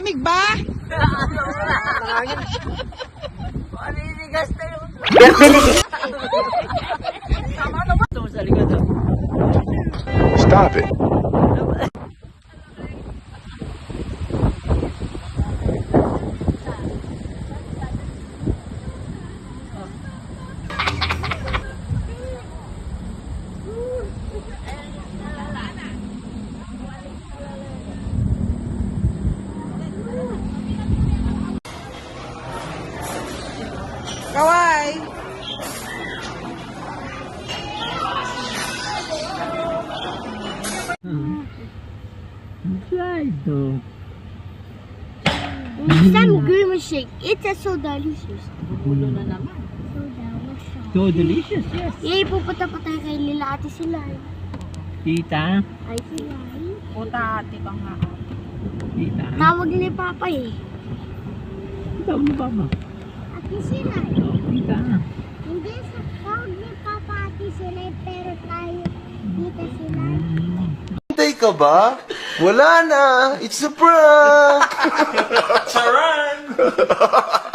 Malamig ba? Maninigas na yun. Stop it. Kaway! Some green shake. It's so delicious. So delicious, yes. Yay, pupunta pa tayo kay Lila Ate Silay. Tita, Ay, Silay. Puta, ate ka nga. tita. Tawag ni Papa eh. Ikaw ni Papa. Ate Silay. Tita. Hindi sa tawag ni Papa Ate Silay, pero tayo Tita Silay. Hintay ka ba? Wala na. It's a prank. Charan!